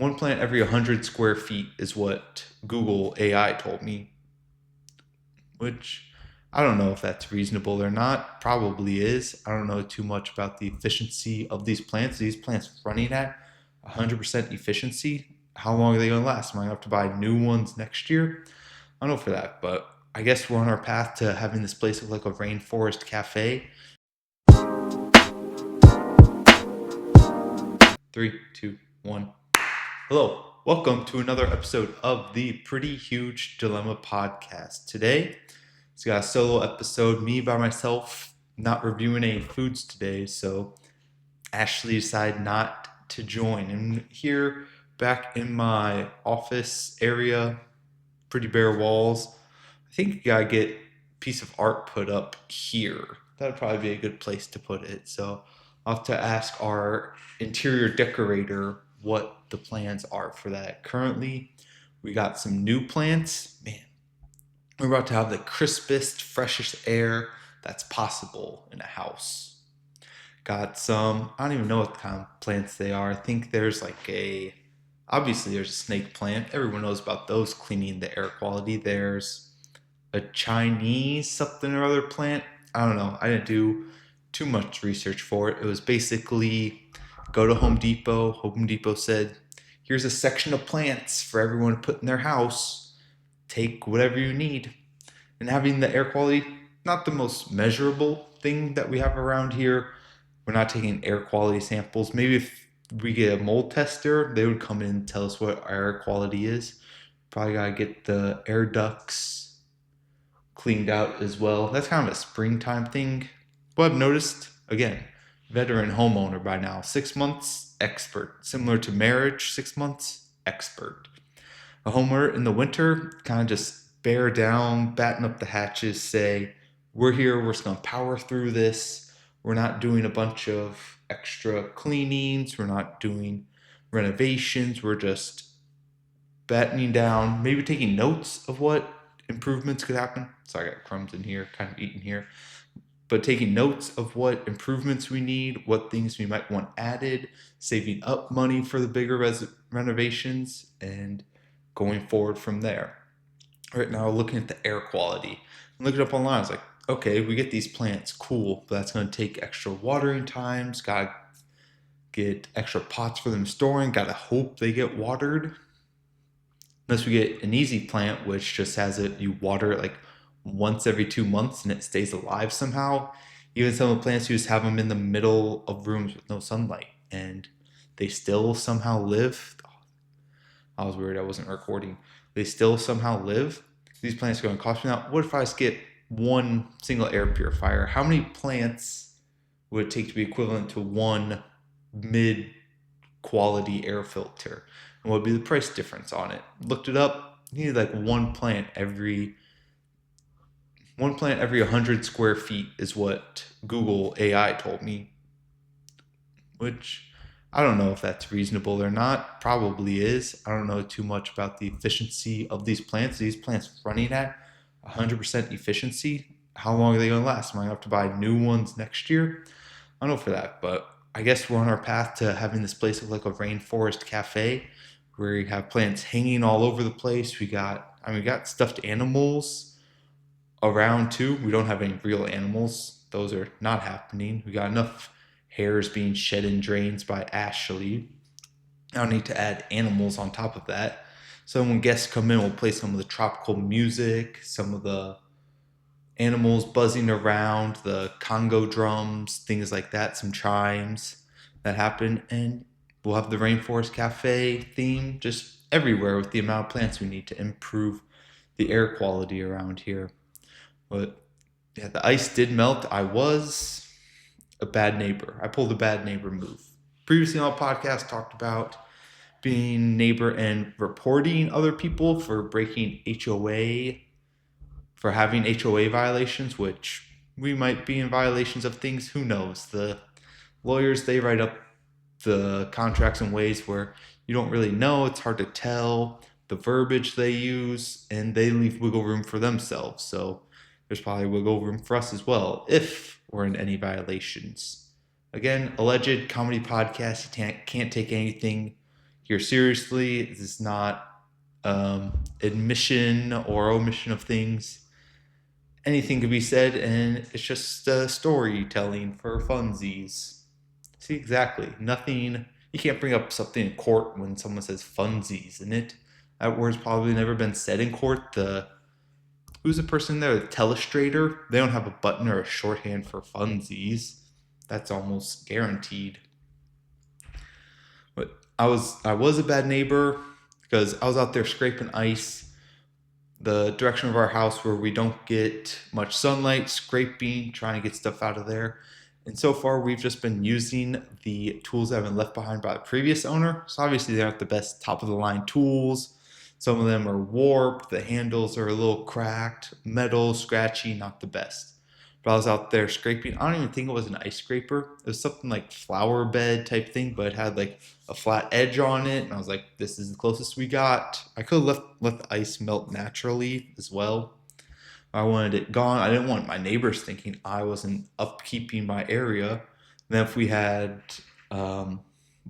One plant every 100 square feet is what Google AI told me, which I don't know if that's reasonable or not. Probably is. I don't know too much about the efficiency of these plants. These plants running at 100% efficiency. How long are they going to last? Am I going to have to buy new ones next year? I don't know for that, but I guess we're on our path to having this place look like a Rainforest Cafe. Three, two, one. Hello, welcome to another episode of the Pretty Huge Dilemma podcast. Today, it's got a solo episode, me by myself, not reviewing any foods today, so Ashley decided not to join. And here, back in my office area, pretty bare walls, I think you gotta get a piece of art put up here. That'd probably be a good place to put it. So I'll have to ask our interior decorator what the plans are for that. Currently, we got some new plants. Man, we're about to have the crispest, freshest air that's possible in a house. Got some, I don't even know what kind of plants they are. I think there's obviously there's a snake plant. Everyone knows about those cleaning the air quality. There's a Chinese something or other plant. I don't know. I didn't do too much research for it. It was basically go to Home Depot. Home Depot said, here's a section of plants for everyone to put in their house. Take whatever you need. And having the air quality, not the most measurable thing that we have around here. We're not taking air quality samples. Maybe if we get a mold tester, they would come in and tell us what our air quality is. Probably gotta get the air ducts cleaned out as well. That's kind of a springtime thing. But I've noticed, again, veteran homeowner by now, 6 months, expert. Similar to marriage, 6 months, expert. A homeowner in the winter, kind of just bear down, batten up the hatches, say, we're here, we're just gonna power through this. We're not doing a bunch of extra cleanings, we're not doing renovations, we're just battening down, maybe taking notes of what improvements could happen. So I got crumbs in here, kind of eating here. But taking notes of what improvements we need, what things we might want added, saving up money for the bigger renovations, and going forward from there. Right now, looking at the air quality. I'm looking up online. I was like, okay, we get these plants, cool, but that's going to take extra watering times. Got to get extra pots for them storing. Got to hope they get watered. Unless we get an easy plant, which just has it, you water it like once every 2 months and it stays alive somehow. Even some of the plants, you just have them in the middle of rooms with no sunlight and they still somehow live. I was worried I wasn't recording. They still somehow live. These plants are going to cost me now. What if I just get one single air purifier? How many plants would it take to be equivalent to one mid quality air filter? And what would be the price difference on it? Looked it up. You need like one plant every 100 square feet is what Google AI told me, which I don't know if that's reasonable or not. Probably is. I don't know too much about the efficiency of these plants. These plants running at 100% efficiency. How long are they going to last? Am I going to have to buy new ones next year? I don't know for that, but I guess we're on our path to having this place look like a Rainforest Cafe where you have plants hanging all over the place. We got stuffed animals around too. We don't have any real animals. Those are not happening. We got enough hairs being shed in drains by Ashley. I don't need to add animals on top of that. So when guests come in, we'll play some of the tropical music, some of the animals buzzing around, the Congo drums, things like that, some chimes that happen, and we'll have the Rainforest Cafe theme just everywhere with the amount of plants we need to improve the air quality around here. But yeah, the ice did melt. I was a bad neighbor. I pulled a bad neighbor move. Previously on the podcast, talked about being neighbor and reporting other people for breaking HOA, for having HOA violations, which we might be in violations of things. Who knows? The lawyers, they write up the contracts in ways where you don't really know. It's hard to tell the verbiage they use, and they leave wiggle room for themselves. So there's probably wiggle room for us as well if we're in any violations. Again, alleged comedy podcast. You can't take anything here seriously. This is not admission or omission of things. Anything could be said, and it's just storytelling for funsies. See, exactly. Nothing. You can't bring up something in court when someone says funsies in it. That word's probably never been said in court. Who's the person there? The telestrator. They don't have a button or a shorthand for funsies. That's almost guaranteed. But I was a bad neighbor because I was out there scraping ice the direction of our house where we don't get much sunlight, scraping, trying to get stuff out of there. And so far, we've just been using the tools that have been left behind by the previous owner. So obviously, they aren't the best top of the line tools. Some of them are warped, the handles are a little cracked, metal, scratchy, not the best. But I was out there scraping. I don't even think it was an ice scraper. It was something like flower bed type thing, but it had like a flat edge on it. And I was like, this is the closest we got. I could have let the ice melt naturally as well. I wanted it gone. I didn't want my neighbors thinking I wasn't upkeeping my area. And then if we had um,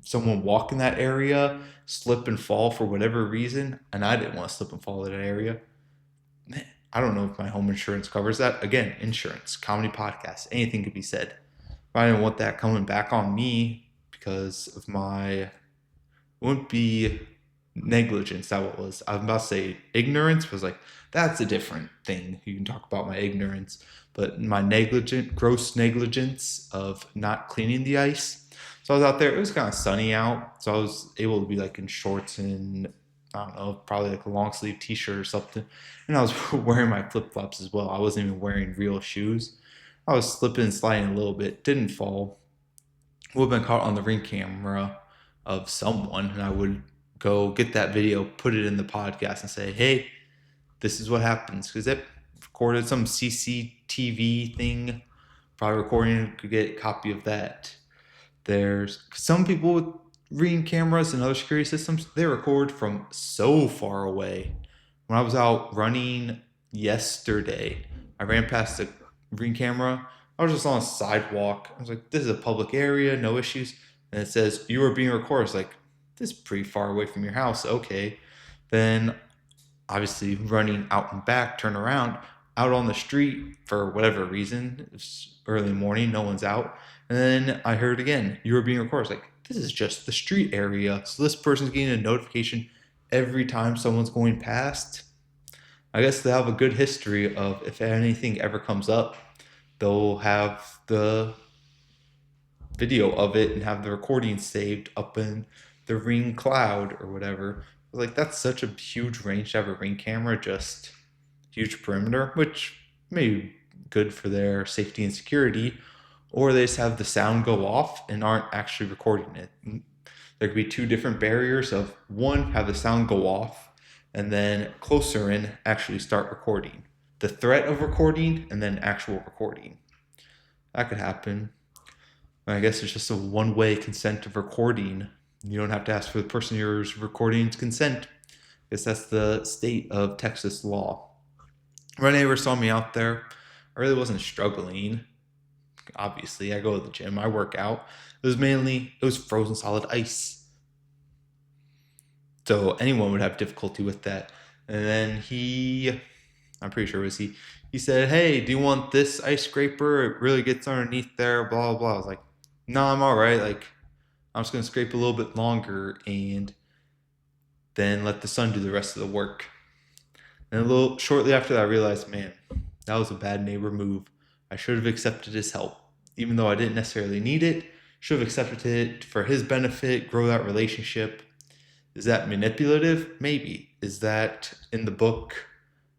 someone walk in that area, slip and fall for whatever reason, and I didn't want to slip and fall in that area, I don't know if my home insurance covers that. Again, insurance, comedy podcast, anything could be said. But I didn't want that coming back on me because of it wouldn't be negligence. That what it was. I was about to say ignorance was like, that's a different thing. You can talk about my ignorance, but my gross negligence of not cleaning the ice. So I was out there. It was kind of sunny out, so I was able to be like in shorts and I don't know, probably like a long sleeve T-shirt or something. And I was wearing my flip flops as well. I wasn't even wearing real shoes. I was slipping and sliding a little bit. Didn't fall. Would have been caught on the ring camera of someone, and I would go get that video, put it in the podcast, and say, "Hey, this is what happens." Because it recorded some CCTV thing, probably recording. Could get a copy of that. There's some people with ring cameras and other security systems. They record from so far away. When I was out running yesterday, I ran past a ring camera. I was just on a sidewalk. I was like, "This is a public area, no issues." And it says you are being recorded. It's like, this is pretty far away from your house. Okay. Then obviously running out and back, turn around, out on the street for whatever reason. It's early morning, no one's out. And then I heard again, you were being recorded. It's like, this is just the street area. So this person's getting a notification every time someone's going past. I guess they have a good history of if anything ever comes up, they'll have the video of it and have the recording saved up in the ring cloud or whatever. Like, that's such a huge range to have a ring camera, just huge perimeter, which may be good for their safety and security, or they just have the sound go off and aren't actually recording it. There could be two different barriers of one, have the sound go off, and then closer in, actually start recording. The threat of recording and then actual recording. That could happen. I guess it's just a one-way consent of recording. You don't have to ask for the person you're recording's consent. I guess that's the state of Texas law. My neighbor saw me out there. I really wasn't struggling. Obviously, I go to the gym, I work out. It was frozen solid ice. So anyone would have difficulty with that. And then I'm pretty sure it was he said, "Hey, do you want this ice scraper? It really gets underneath there, blah, blah, blah." I was like, "No, I'm all right. Like, I'm just going to scrape a little bit longer and then let the sun do the rest of the work." And shortly after that, I realized, man, that was a bad neighbor move. I should have accepted his help, even though I didn't necessarily need it. Should have accepted it for his benefit, grow that relationship. Is that manipulative? Maybe. Is that in the book,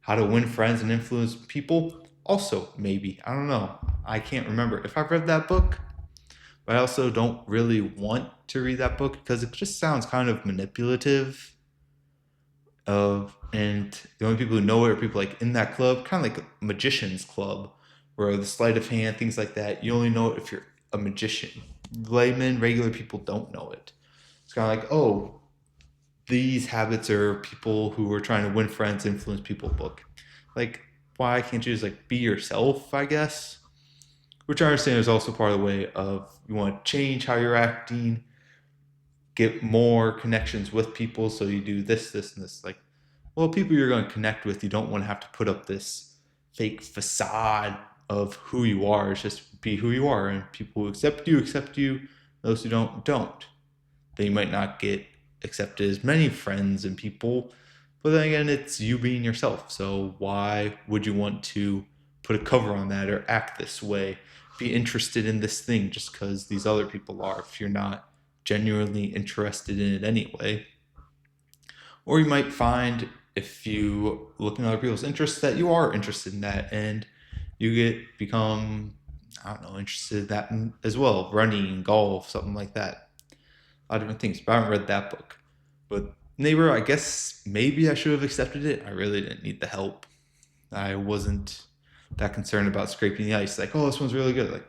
How to Win Friends and Influence People? Also, maybe. I don't know. I can't remember if I've read that book, but I also don't really want to read that book because it just sounds kind of manipulative. And the only people who know it are people like in that club, kind of like a magician's club, where the sleight of hand, things like that. You only know it if you're a magician. Laymen, regular people don't know it. It's kind of like, oh, these habits are people who are trying to win friends, influence people book. Like, why can't you just like be yourself, I guess? Which I understand is also part of the way of you want to change how you're acting, get more connections with people. So you do this, this, and this. Like, well, people you're going to connect with, you don't want to have to put up this fake facade of who you are. It's just be who you are, and people who accept you accept you. Those who don't. Then you might not get accepted as many friends and people, but then again, it's you being yourself. So why would you want to put a cover on that or act this way, be interested in this thing just because these other people are, if you're not genuinely interested in it anyway? Or you might find, if you look at other people's interests, that you are interested in that, and you become, I don't know, interested in that as well, running, golf, something like that. A lot of different things, but I haven't read that book. But Neighbor, I guess maybe I should have accepted it. I really didn't need the help. I wasn't that concerned about scraping the ice. Like, oh, this one's really good. Like,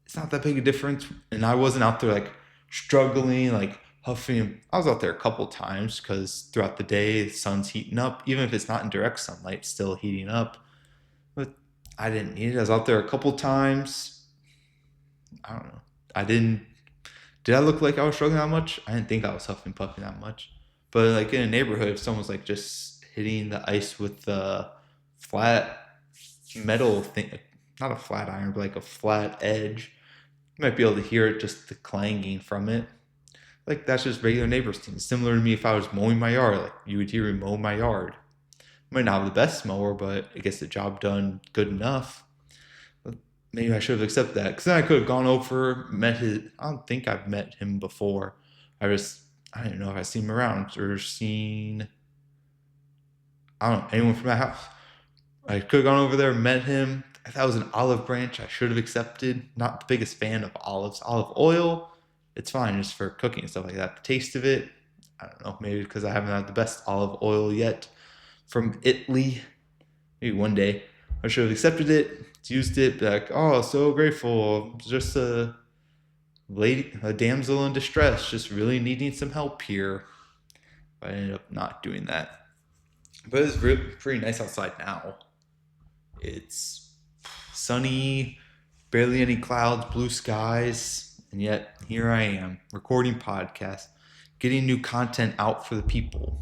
it's not that big a difference. And I wasn't out there like struggling, like huffing. I was out there a couple times because throughout the day, the sun's heating up. Even if it's not in direct sunlight, it's still heating up. But I didn't need it. I was out there a couple times. I don't know. I didn't. Did I look like I was struggling that much? I didn't think I was huffing puffing that much. But like in a neighborhood, if someone's like just hitting the ice with the flat metal thing, not a flat iron, but like a flat edge, you might be able to hear it, just the clanging from it. Like that's just regular neighbors thing. Similar to me if I was mowing my yard, like you would hear me mow my yard. Might not have the best mower, but it gets the job done good enough. But maybe I should have accepted that, because then I could have gone over, met his. I don't think I've met him before. I don't know if I've seen him around or seen, I don't know, anyone from that house. I could have gone over there, met him. If that was an olive branch, I should have accepted. Not the biggest fan of olives. Olive oil, it's fine just for cooking and stuff like that. The taste of it, I don't know, maybe because I haven't had the best olive oil yet from Italy. Maybe one day I should have accepted it, used it, be like, oh, so grateful. Just a damsel in distress, just really needing some help here. But I ended up not doing that. But it's pretty nice outside now. It's sunny, barely any clouds, blue skies, and yet here I am recording podcasts, getting new content out for the people.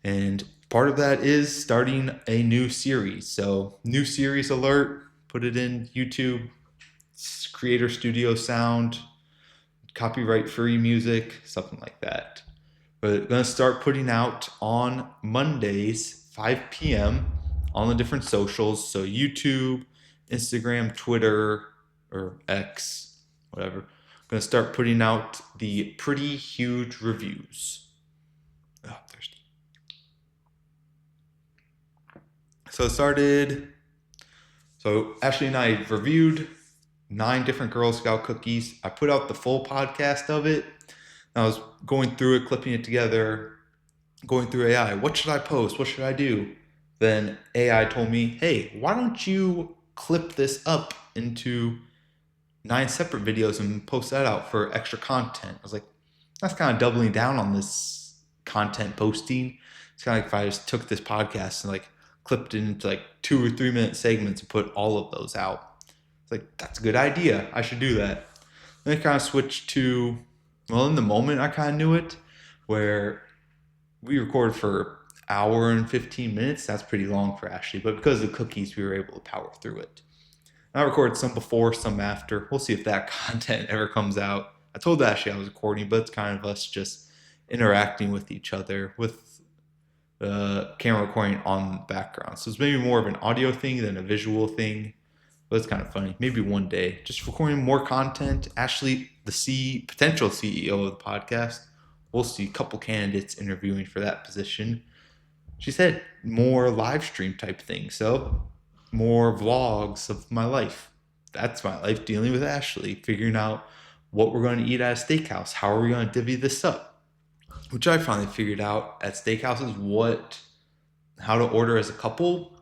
And part of that is starting a new series. So, new series alert, put it in YouTube, Creator Studio sound, copyright free music, something like that. We're going to start putting out on Mondays, 5 p.m. on the different socials. So YouTube, Instagram, Twitter, or X, whatever. I'm going to start putting out the pretty huge reviews. Oh, I'm thirsty. So Ashley and I reviewed 9 different Girl Scout cookies. I put out the full podcast of it. I was going through it, clipping it together, going through AI. What should I post? What should I do? Then AI told me, hey, why don't you clip this up into 9 separate videos and post that out for extra content? I was like, that's kind of doubling down on this content posting. It's kind of like if I just took this podcast and like clipped it into like 2 or 3 minute segments and put all of those out. It's like, that's a good idea. I should do that. Then I kind of switched to, well, in the moment I kind of knew it, where we recorded for an hour and 15 minutes. That's pretty long for Ashley, but because of the cookies, we were able to power through it. And I recorded some before, some after. We'll see if that content ever comes out. I told Ashley I was recording, but it's kind of us just interacting with each other with the camera recording on the background. So it's maybe more of an audio thing than a visual thing. But it's kind of funny. Maybe one day, just recording more content. Ashley, the potential CEO of the podcast, we'll see a couple candidates interviewing for that position. She said more live stream type thing. So more vlogs of my life. That's my life, dealing with Ashley, figuring out what we're going to eat at a steakhouse. How are we going to divvy this up? Which I finally figured out at steakhouses, how to order as a couple.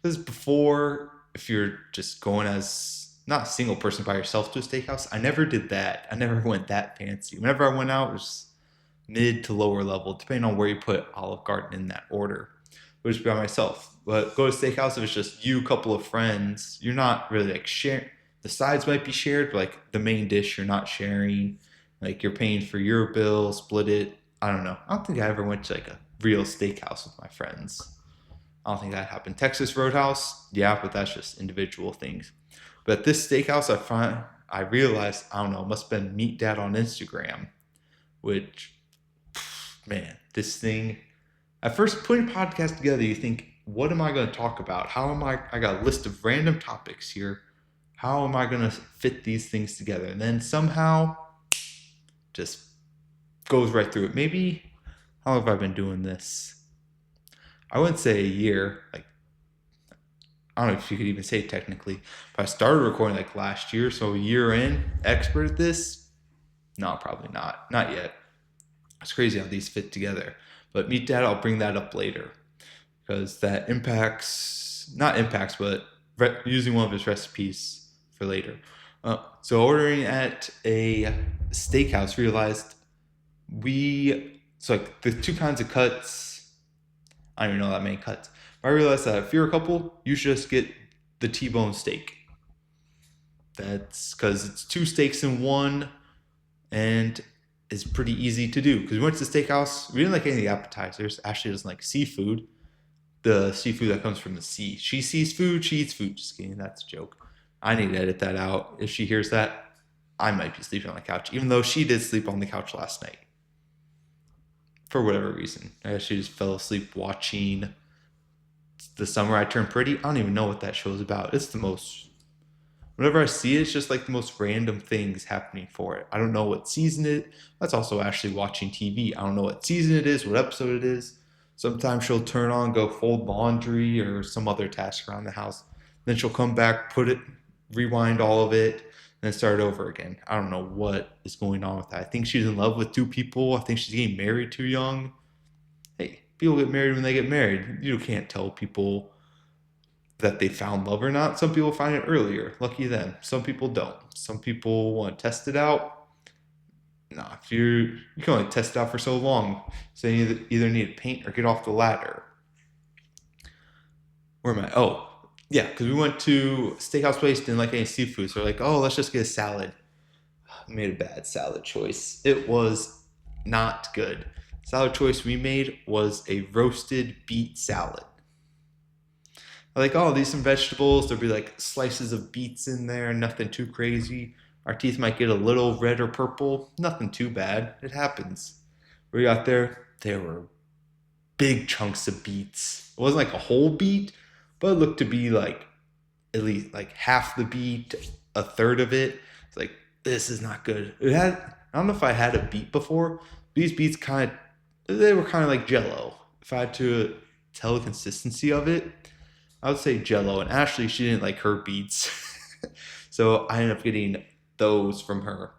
Because before, if you're just going as not a single person by yourself to a steakhouse, I never did that. I never went that fancy. Whenever I went out, it was mid to lower level, depending on where you put Olive Garden in that order. It was by myself. But go to steakhouse if it's just you, couple of friends, you're not really like sharing. The sides might be shared, but like the main dish you're not sharing. Like you're paying for your bill, split it. I don't know. I don't think I ever went to like a real steakhouse with my friends. I don't think that happened. Texas Roadhouse, yeah, but that's just individual things. But this steakhouse, I realized, I don't know, it must have been Meat Dad on Instagram, which, man, this thing. At first, putting a podcast together, you think, what am I going to talk about? How am I got a list of random topics here. How am I going to fit these things together? And then somehow, just goes right through it. Maybe, how long have I been doing this? I wouldn't say a year. Like, I don't know if you could even say technically, but I started recording like last year, so a year in, expert at this? No, probably not. Not yet. It's crazy how these fit together. But Meet Dad, I'll bring that up later because that not impacts, but using one of his recipes for later. So ordering at a steakhouse, realized so like the two kinds of cuts, I don't even know that many cuts. But I realized that if you're a couple, you should just get the T-bone steak. That's because it's two steaks in one, and it's pretty easy to do. Because we went to the steakhouse, we didn't like any of the appetizers. Ashley doesn't like seafood, the seafood that comes from the sea. She sees food, she eats food. Just kidding, that's a joke. I need to edit that out. If she hears that, I might be sleeping on the couch, even though she did sleep on the couch last night. For whatever reason. I guess she just fell asleep watching The Summer I Turned Pretty. I don't even know what that show is about. It's the most, whenever I see it, it's just like the most random things happening for it. I don't know what season it. That's also actually watching TV. I don't know what season it is, what episode it is. Sometimes she'll turn on, go fold laundry or some other task around the house. Then she'll come back, rewind all of it, and then start over again. I don't know what is going on with that. I think she's in love with two people. I think she's getting married too young. Hey, people get married when they get married. You can't tell people that they found love or not. Some people find it earlier. Lucky them. Some people don't. Some people want to test it out. No, if you can only test it out for so long. So you either need to paint or get off the ladder. Where am I? Oh, yeah, because we went to steakhouse place, didn't like any seafood. So we're like, oh, let's just get a salad. I made a bad salad choice. It was not good. Salad choice we made was a roasted beet salad. Like, oh, these some vegetables. There'll be like slices of beets in there, nothing too crazy. Our teeth might get a little red or purple, nothing too bad. It happens. We got there were big chunks of beets. It wasn't like a whole beet, but it looked to be like at least like half the beet, a third of it. It's like, this is not good. I don't know if I had a beet before. These beets they were kind of like jello. If I had to tell the consistency of it, I would say jello. And Ashley, she didn't like her beets. So I ended up getting those from her.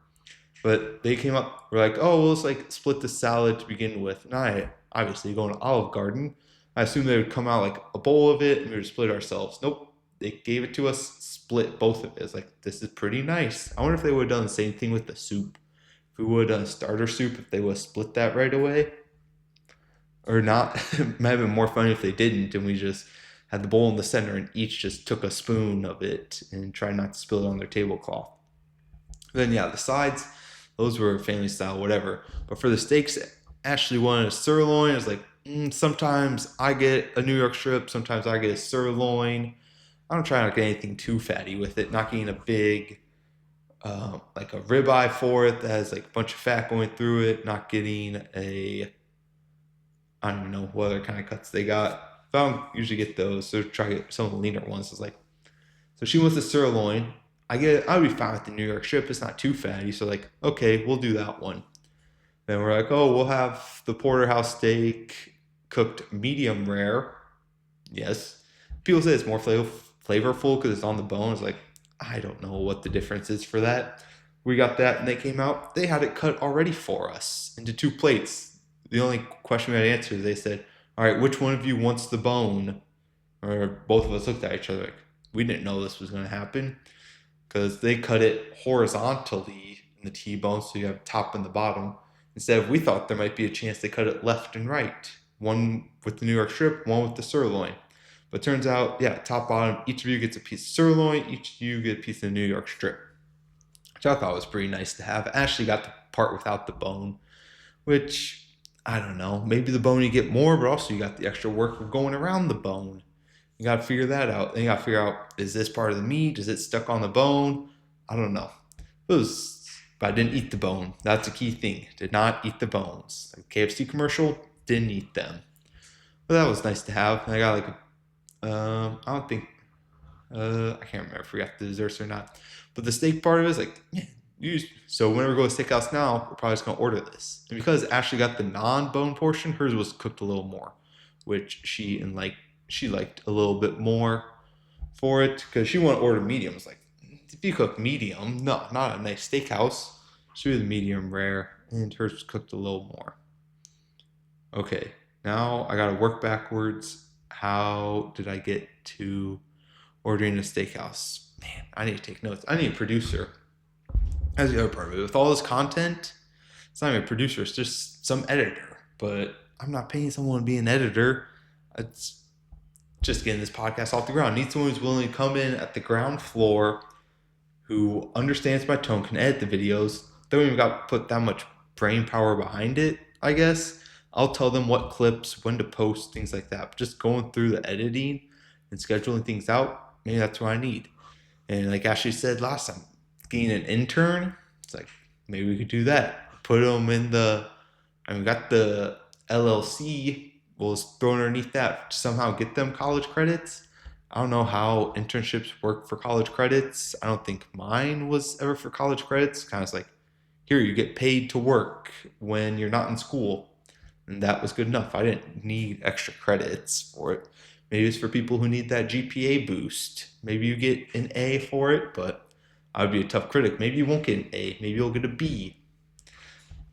But they came up, we're like, oh, well, let's like split the salad to begin with. And I obviously going to Olive Garden. I assumed they would come out like a bowl of it and we would split ourselves. Nope. They gave it to us, split both of it. It's like, this is pretty nice. I wonder if they would have done the same thing with the soup. If we would have done starter soup, if they would have split that right away. Or not. It might have been more funny if they didn't and we just had the bowl in the center and each just took a spoon of it and tried not to spill it on their tablecloth. Then yeah, the sides, those were family style, whatever. But for the steaks, Ashley wanted a sirloin. I was like, sometimes I get a New York strip, sometimes I get a sirloin. I don't try not to get anything too fatty with it. Not getting a big, like a ribeye for it that has like a bunch of fat going through it. Not getting I don't even know what other kind of cuts they got. But I don't usually get those, so try to get some of the leaner ones. It's like, so she wants a sirloin. I would be fine with the New York strip. It's not too fatty. So like, okay, we'll do that one. Then we're like, oh, we'll have the porterhouse steak cooked medium rare. Yes. People say it's more flavorful because it's on the bone. It's like, I don't know what the difference is for that. We got that and they came out. They had it cut already for us into two plates. The only question we had to answer is they said, all right, which one of you wants the bone? Or both of us looked at each other like, we didn't know this was going to happen. Because they cut it horizontally in the T-bone, so you have top and the bottom. Instead, we thought there might be a chance they cut it left and right. One with the New York strip, one with the sirloin. But turns out, yeah, top, bottom, each of you gets a piece of sirloin, each of you get a piece of the New York strip. Which I thought was pretty nice to have. Ashley got the part without the bone, which I don't know. Maybe the bone you get more, but also you got the extra work of going around the bone. You got to figure that out. Then you got to figure out, is this part of the meat? Is it stuck on the bone? I don't know. But I didn't eat the bone. That's a key thing. Did not eat the bones. Like KFC commercial, didn't eat them. But that was nice to have. And I got like, I don't think, I can't remember if we got the desserts or not. But the steak part of it is like, yeah, so whenever we go to steakhouse now, we're probably just gonna order this. And because Ashley got the non-bone portion, hers was cooked a little more, which she liked a little bit more for it because she wanted to order medium. It's like, if you cook medium, no, not a nice steakhouse. She was medium rare, and hers cooked a little more. Okay, now I gotta work backwards. How did I get to ordering a steakhouse? Man, I need to take notes. I need a producer. That's the other part of it. With all this content, it's not even a producer, it's just some editor. But I'm not paying someone to be an editor. It's just getting this podcast off the ground. I need someone who's willing to come in at the ground floor, who understands my tone, can edit the videos. Don't even got to put that much brain power behind it, I guess. I'll tell them what clips, when to post, things like that. But just going through the editing and scheduling things out, maybe that's what I need. And like Ashley said last time, getting an intern, it's like, maybe we could do that. Put them in we got the LLC, we'll throw underneath that, somehow get them college credits. I don't know how internships work for college credits. I don't think mine was ever for college credits. Kind of like, here, you get paid to work when you're not in school. And that was good enough. I didn't need extra credits for it. Maybe it's for people who need that GPA boost. Maybe you get an A for it, but I would be a tough critic. Maybe you won't get an A. Maybe you'll get a B.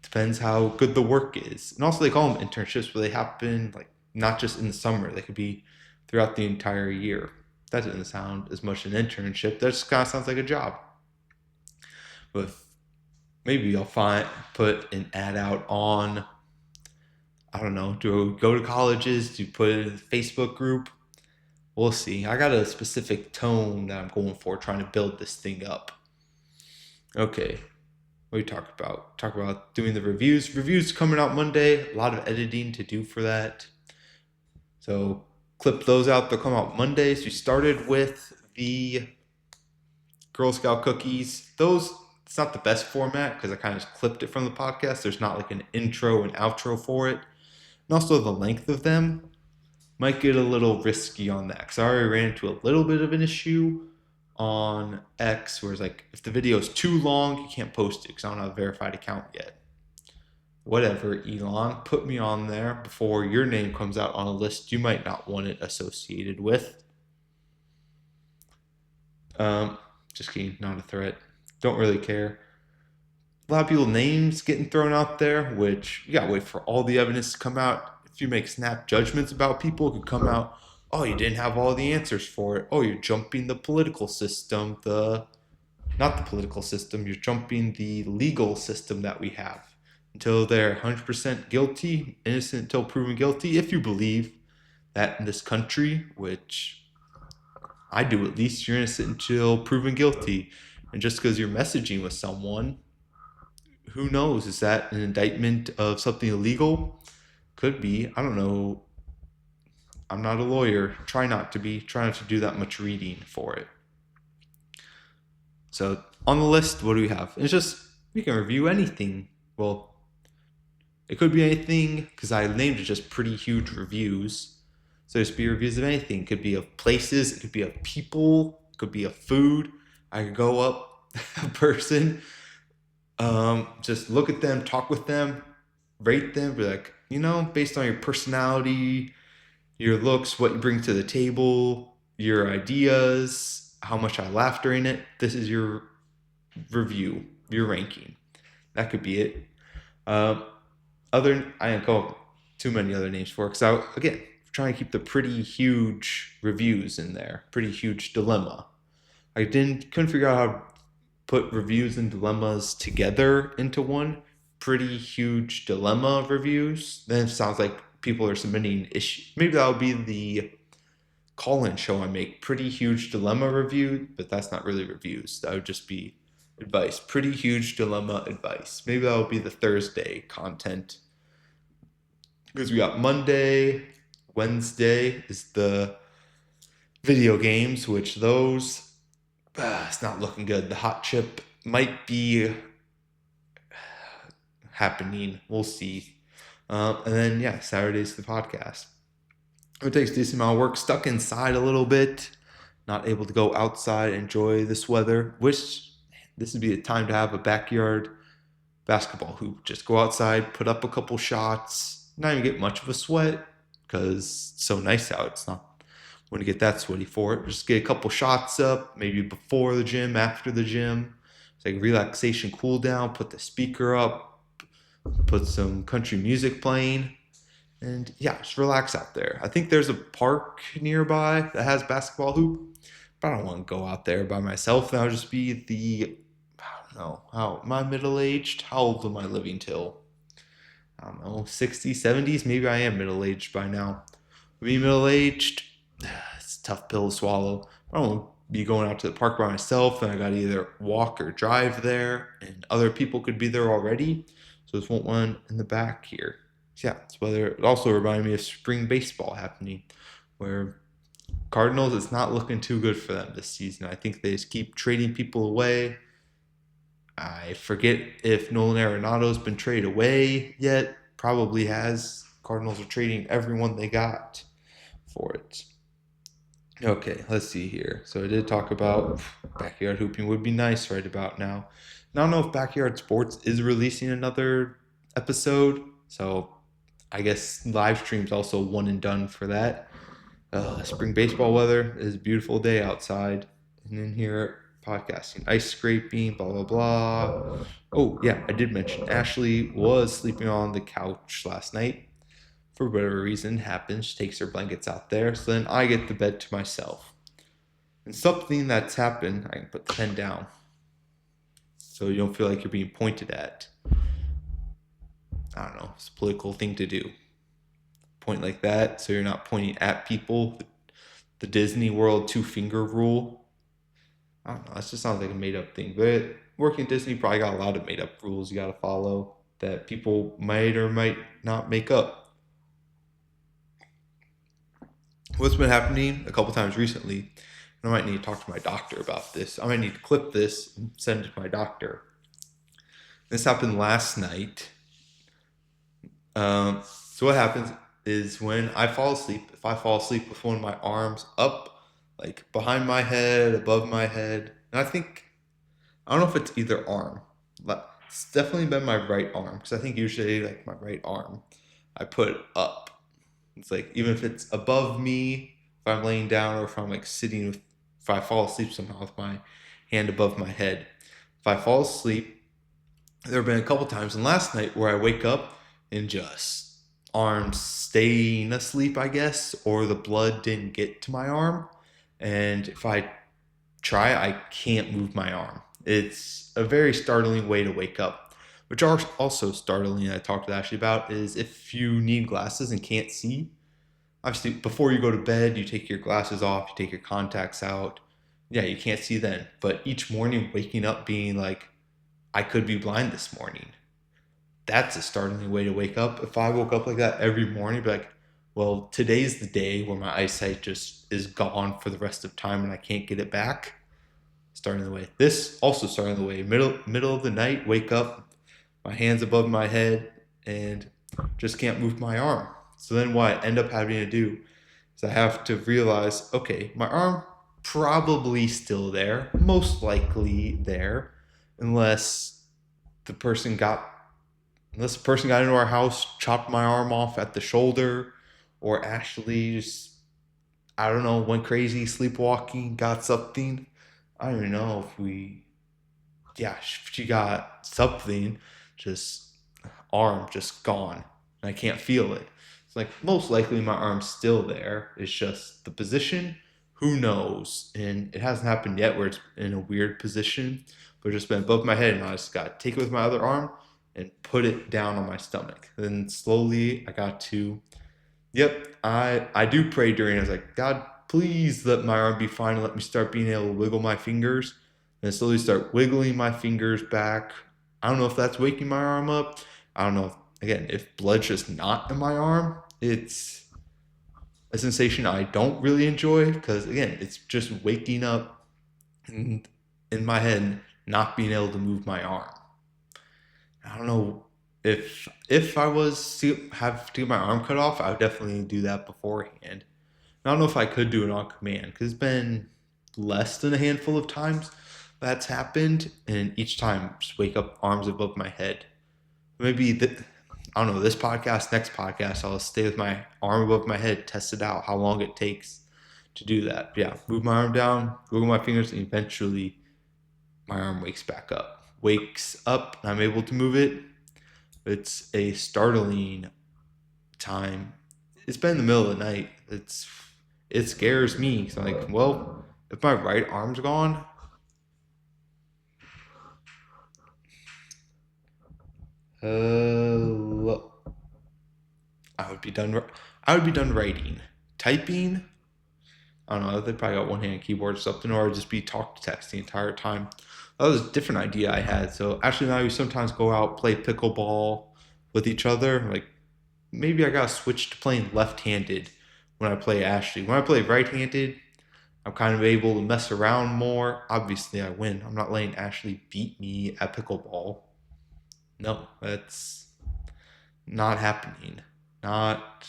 Depends how good the work is. And also they call them internships, but they happen like not just in the summer. They could be throughout the entire year. That doesn't sound as much an internship. That just kind of sounds like a job. But maybe I'll put an ad out on, I don't know, do go to colleges, do put it in a Facebook group. We'll see. I got a specific tone that I'm going for, trying to build this thing up. Okay, what do we talk about? Talk about doing the reviews. Reviews coming out Monday. A lot of editing to do for that. So clip those out. They'll come out Monday. So you started with the Girl Scout cookies. Those, it's not the best format because I kind of just clipped it from the podcast. There's not like an intro and outro for it. And also the length of them might get a little risky on that because I already ran into a little bit of an issue on X where it's like, if the video is too long, you can't post it because I don't have a verified account yet. Whatever, Elon, put me on there before your name comes out on a list you might not want it associated with. Just kidding, not a threat. Don't really care. A lot of people's names getting thrown out there, which you gotta wait for all the evidence to come out. If you make snap judgments about people, it could come out, oh, you didn't have all the answers for it. Oh, you're jumping the political system, not the political system, you're jumping the legal system that we have. Until they're 100% guilty, innocent until proven guilty, if you believe that in this country, which I do at least, you're innocent until proven guilty. And just because you're messaging with someone, who knows? Is that an indictment of something illegal? Could be. I don't know. I'm not a lawyer. Try not to be. Try not to do that much reading for it. So on the list, what do we have? It's just, we can review anything. Well, it could be anything because I named it just pretty huge reviews. So just be reviews of anything. It could be of places. It could be of people. It could be of food. I could go up a person, just look at them, talk with them, rate them, be like, based on your personality, your looks, what you bring to the table, your ideas, how much I laughed during it. This is your review, your ranking. That could be it. I didn't go too many other names for it because again, trying to keep the pretty huge reviews in there, pretty huge dilemma. I couldn't figure out how to put reviews and dilemmas together into one. Pretty huge dilemma reviews. Then it sounds like people are submitting issues. Maybe that would be the call-in show I make. Pretty huge dilemma review, but that's not really reviews. That would just be advice. Pretty huge dilemma advice. Maybe that'll be the Thursday content. Because we got Monday, Wednesday is the video games, which those, it's not looking good. The hot chip might be happening. We'll see. And then, yeah, Saturday's the podcast. It takes a decent amount of work, stuck inside a little bit, not able to go outside, enjoy this weather. Wish this would be a time to have a backyard basketball hoop. Just go outside, put up a couple shots, not even get much of a sweat because it's so nice out. It's not going to get that sweaty for it. Just get a couple shots up, maybe before the gym, after the gym. It's like relaxation, cool down, put the speaker up, put some country music playing, and yeah, just relax out there. I think there's a park nearby that has basketball hoop, but I don't want to go out there by myself. That'll just be I don't know, how am I middle aged? How old am I living till? I don't know, 60s, 70s? Maybe I am middle aged by now. Being middle aged, it's a tough pill to swallow. I don't want to be going out to the park by myself, and I got to either walk or drive there, and other people could be there already. So there's one in the back here. So yeah, it's whether it also reminded me of spring baseball happening, where Cardinals, it's not looking too good for them this season. I think they just keep trading people away. I forget if Nolan Arenado's been traded away yet. Probably has. Cardinals are trading everyone they got for it. Okay, let's see here. So I did talk about backyard hooping would be nice right about now. And I don't know if Backyard Sports is releasing another episode, so I guess live stream's also one and done for that. Spring baseball weather is a beautiful day outside, and in here podcasting, ice scraping, blah blah blah. Oh yeah, I did mention Ashley was sleeping on the couch last night for whatever reason happens. She takes her blankets out there, so then I get the bed to myself. And something that's happened, I can put the pen down so you don't feel like you're being pointed at. I don't know, it's a political thing to do. Point like that so you're not pointing at people. The Disney World two-finger rule. I don't know, that just sounds like a made-up thing. But working at Disney probably got a lot of made-up rules you got to follow that people might or might not make up. What's been happening a couple times recently, and I might need to talk to my doctor about this. I might need to clip this and send it to my doctor. This happened last night. So what happens is when I fall asleep, if I fall asleep with one of my arms up, like behind my head, above my head, and I don't know if it's either arm. It's definitely been my right arm because I think usually like my right arm, I put up. It's like even if it's above me, if I'm laying down or if I'm like sitting with, if I fall asleep somehow with my hand above my head. If I fall asleep, there have been a couple times, and last night where I wake up and just arms staying asleep, I guess, or the blood didn't get to my arm. And if I try, I can't move my arm. It's a very startling way to wake up. Which are also startling, I talked to Ashley about, is if you need glasses and can't see, obviously before you go to bed, you take your glasses off, you take your contacts out. Yeah, you can't see then. But each morning waking up being like, I could be blind this morning. That's a startling way to wake up. If I woke up like that every morning, I'd be like, well, today's the day where my eyesight just is gone for the rest of time and I can't get it back. Starting the way. This also starting the way. Middle of the night, wake up, my hands above my head, and just can't move my arm. So then what I end up having to do is I have to realize, okay, my arm probably still there, most likely there, unless the person got into our house, chopped my arm off at the shoulder, or Ashley just, I don't know, went crazy sleepwalking, got something. I don't even know if she got something, just arm just gone. And I can't feel it. It's like most likely my arm's still there. It's just the position, who knows? And it hasn't happened yet where it's in a weird position, but it's just been above my head and I just got to take it with my other arm and put it down on my stomach. Then slowly I got to, yep, I do pray during. I was like, God, please let my arm be fine and let me start being able to wiggle my fingers. and slowly start wiggling my fingers back. I don't know if that's waking my arm up. I don't know. Again, if blood's just not in my arm, it's a sensation I don't really enjoy because, again, it's just waking up in my head, not being able to move my arm. I don't know if I was to have to get my arm cut off, I would definitely do that beforehand. I don't know if I could do it on command because it's been less than a handful of times that's happened, and each time just wake up arms above my head. Maybe I don't know, this podcast, next podcast, I'll stay with my arm above my head, test it out, how long it takes to do that. Yeah, move my arm down, wiggle my fingers, and eventually my arm wakes up, and I'm able to move it. It's a startling time. It's been in the middle of the night. It scares me. So I'm like, well, if my right arm's gone, I would be done. I would be done writing, typing. I don't know. They probably got one hand keyboard or something, or I'd just be talk to text the entire time. That was a different idea I had. So actually, now we sometimes go out play pickleball with each other. Like maybe I gotta switch to playing left-handed when I play Ashley. When I play right-handed, I'm kind of able to mess around more. Obviously, I win. I'm not letting Ashley beat me at pickleball. No, that's not happening. Not,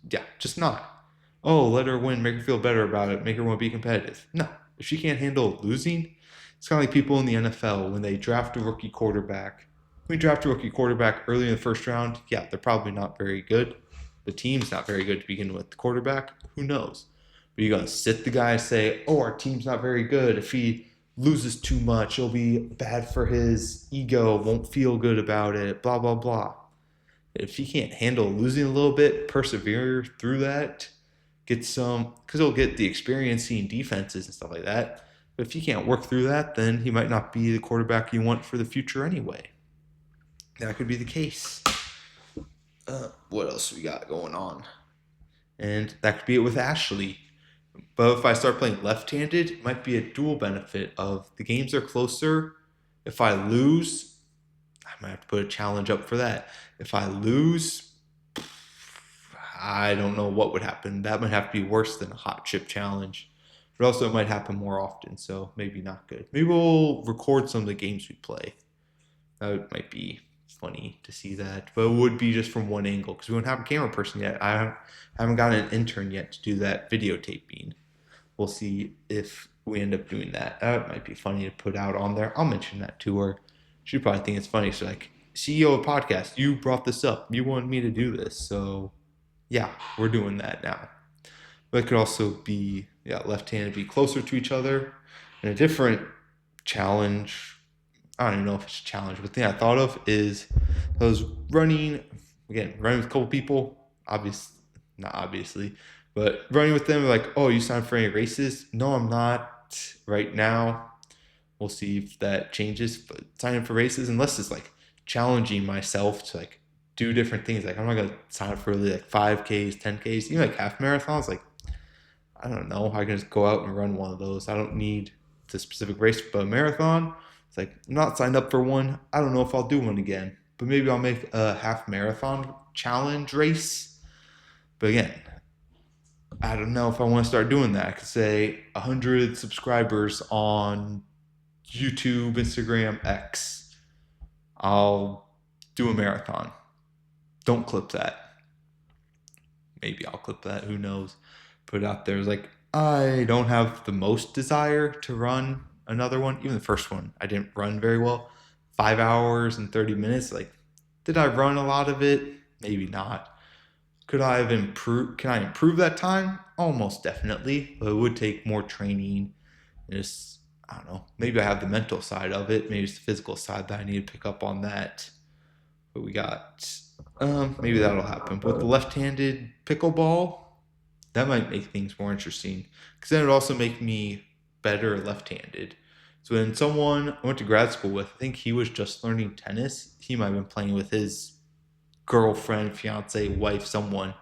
yeah, just not. Oh, let her win, make her feel better about it, make her want to be competitive. No, if she can't handle losing, it's kind of like people in the NFL when they draft a rookie quarterback. When we draft a rookie quarterback early in the first round, yeah, they're probably not very good. The team's not very good to begin with. The quarterback, who knows? But you're going to sit the guy and say, oh, our team's not very good. If he loses too much, it'll be bad for his ego, won't feel good about it, blah, blah, blah. If he can't handle losing a little bit, persevere through that, get some, because he'll get the experience seeing defenses and stuff like that. But if he can't work through that, then he might not be the quarterback you want for the future anyway. That could be the case. What else we got going on? And that could be it with Ashley. But if I start playing left-handed, it might be a dual benefit of the games are closer. If I lose, I might have to put a challenge up for that. If I lose, I don't know what would happen. That might have to be worse than a hot chip challenge. But also it might happen more often, so maybe not good. Maybe we'll record some of the games we play. That might be funny to see that. But it would be just from one angle because we don't have a camera person yet. I haven't gotten an intern yet to do that videotaping. We'll see if we end up doing that. That might be funny to put out on there. I'll mention that to her. She'd probably think it's funny. She's like, CEO of podcast, you brought this up. You wanted me to do this. So yeah, we're doing that now. But it could also be, yeah, left-handed, be closer to each other. And a different challenge, I don't even know if it's a challenge, but the thing I thought of is I was running with a couple people, not obviously, but running with them, like, oh, you signed for any races? No, I'm not right now. We'll see if that changes, but signing up for races, unless it's like challenging myself to like do different things. Like I'm not gonna sign up for really like 5Ks, 10Ks, even like half marathons. Like I don't know, I can just go out and run one of those. I don't need the specific race, but a marathon, it's like I'm not signed up for one. I don't know if I'll do one again, but maybe I'll make a half marathon challenge race. But again, I don't know if I want to start doing that. I could say 100 subscribers on YouTube, Instagram, X. I'll do a marathon. Don't clip that. Maybe I'll clip that. Who knows? Put it out there. It's like, I don't have the most desire to run another one. Even the first one, I didn't run very well. 5 hours and 30 minutes. Like, did I run a lot of it? Maybe not. Could I have improved? Can I improve that time? Almost definitely. But it would take more training. Just, I don't know. Maybe I have the mental side of it. Maybe it's the physical side that I need to pick up on that. But we got, maybe that'll happen. But with the left-handed pickleball, that might make things more interesting. Because then it would also make me better left-handed. So when someone I went to grad school with, I think he was just learning tennis. He might have been playing with his girlfriend, fiance, wife, someone.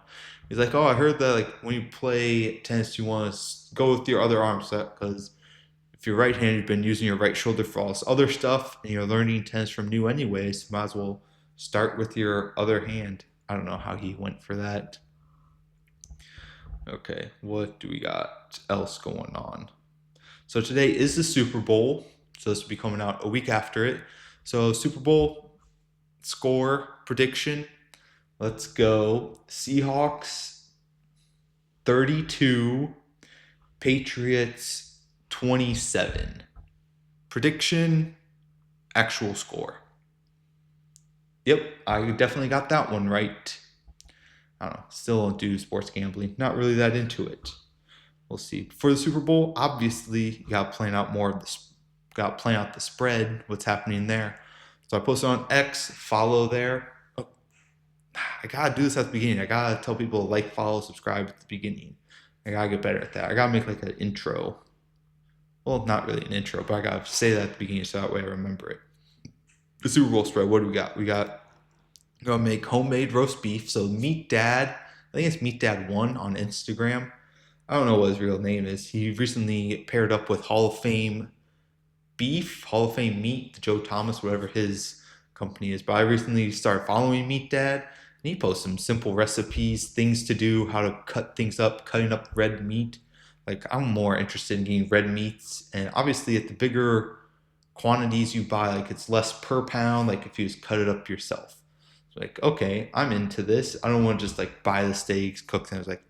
He's like, oh, I heard that like when you play tennis, you want to go with your other arm set because you're right-handed, you've been using your right shoulder for all this other stuff, and you're learning tennis from new anyways, might as well start with your other hand. I don't know how he went for that. Okay, what do we got else going on? So today is the Super Bowl. So this will be coming out a week after it. So Super Bowl score prediction. Let's go. Seahawks 32, Patriots 27. Prediction, actual score. Yep, I definitely got that one right. I don't know. Still don't do sports gambling. Not really that into it. We'll see. For the Super Bowl, obviously, you got to plan out more of this. Got to plan out the spread, what's happening there. So I posted on X, follow there. Oh, I got to do this at the beginning. I got to tell people to like, follow, subscribe at the beginning. I got to get better at that. I got to make like an intro. Well, not really an intro, but I got to say that at the beginning so that way I remember it. The Super Bowl spread, what do we got? I'm going to make homemade roast beef. So Meat Dad, I think it's Meat Dad 1 on Instagram. I don't know what his real name is. He recently paired up with Hall of Fame Beef, Hall of Fame Meat, Joe Thomas, whatever his company is. But I recently started following Meat Dad, and he posts some simple recipes, things to do, how to cut things up, cutting up red meat. Like, I'm more interested in getting red meats, and obviously at the bigger quantities you buy, like it's less per pound, like if you just cut it up yourself. So like, okay, I'm into this. I don't want to just like buy the steaks, cook them. It's like,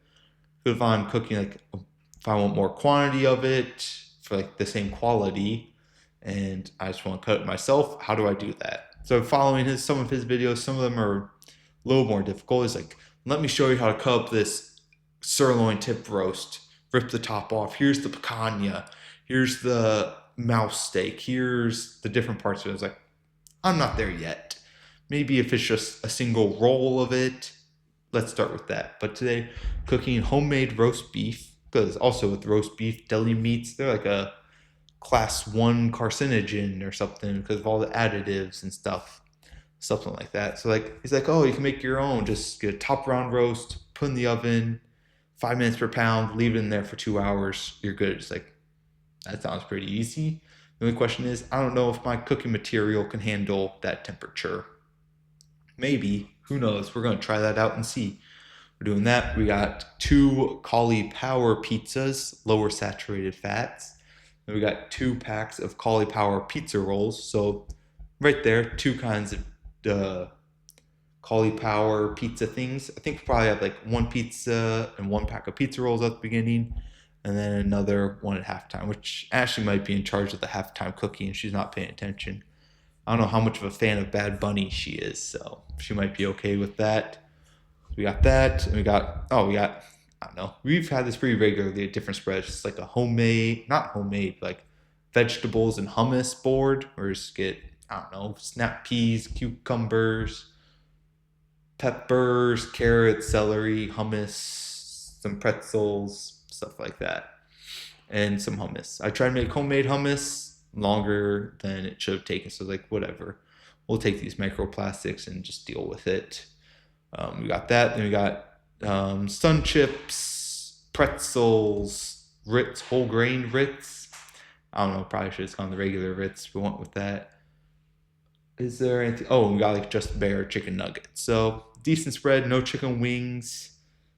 if I'm cooking, like if I want more quantity of it for like the same quality and I just want to cut it myself, how do I do that? So following some of his videos, some of them are a little more difficult. It's like, let me show you how to cut up this sirloin tip roast, rip the top off. Here's the picanha. Here's the mouse steak. Here's the different parts of it. It's like, I'm not there yet. Maybe if it's just a single roll of it, let's start with that. But today, cooking homemade roast beef, because also with roast beef, deli meats, they're like a class 1 carcinogen or something because of all the additives and stuff, something like that. So like, he's like, oh, you can make your own. Just get a top round roast, put in the oven, 5 minutes per pound, leave it in there for 2 hours. You're good. It's like, that sounds pretty easy. The only question is, I don't know if my cooking material can handle that temperature. Maybe, who knows? We're going to try that out and see. We're doing that. We got 2 cauliflower pizzas, lower saturated fats. And we got 2 packs of cauliflower pizza rolls. So right there, 2 kinds of cauliflower pizza things. I think we probably have like 1 pizza and 1 pack of pizza rolls at the beginning, and then another one at halftime, which Ashley might be in charge of the halftime cooking and she's not paying attention. I don't know how much of a fan of Bad Bunny she is, so she might be okay with that. We got that, and we got, I don't know. We've had this pretty regularly at different spreads. It's like a homemade, not homemade, like vegetables and hummus board, where you just get, I don't know, snap peas, cucumbers, peppers, carrots, celery, hummus, some pretzels, stuff like that, and some hummus. I tried to make homemade hummus longer than it should have taken, so like, whatever. We'll take these microplastics and just deal with it. We got that. Then we got sun chips, pretzels, Ritz, whole grain Ritz. I don't know, probably should have gone the regular Ritz. We went with that. Is there anything? Oh, we got like just bare chicken nuggets. So decent spread, no chicken wings.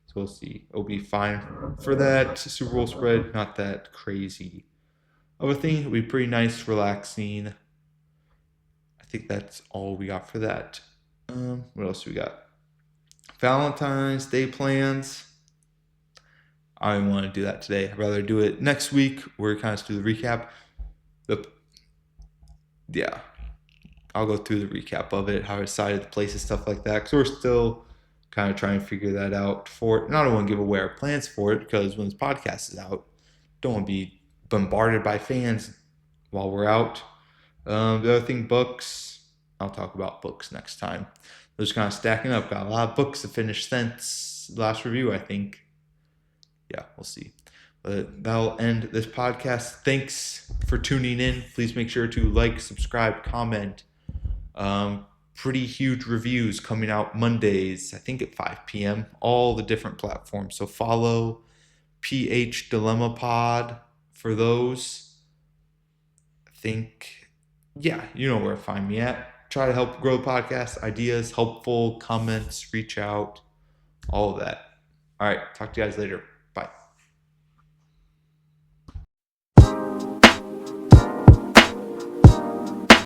So we'll see. It'll be fine for that Super Bowl spread. Not that crazy of a thing. It'll be pretty nice, relaxing. I think that's all we got for that. What else do we got? Valentine's Day plans. I don't want to do that today. I'd rather do it next week. We're kind of do the recap. Yeah, I'll go through the recap of it, how I decided the places, stuff like that. Because we're still kind of trying to figure that out for it. And I don't want to give away our plans for it because when this podcast is out, don't want to be bombarded by fans while we're out. The other thing, books. I'll talk about books next time. They're just kind of stacking up. Got a lot of books to finish since last review, I think. Yeah, we'll see. But that'll end this podcast. Thanks for tuning in. Please make sure to like, subscribe, comment. Pretty huge reviews coming out Mondays, I think at 5 p.m. All the different platforms. So follow PH Dilemma Pod for those. think, yeah, you know where to find me at. Try to help grow the podcast, ideas, helpful comments, reach out, all of that. All right, talk to you guys later. Bye.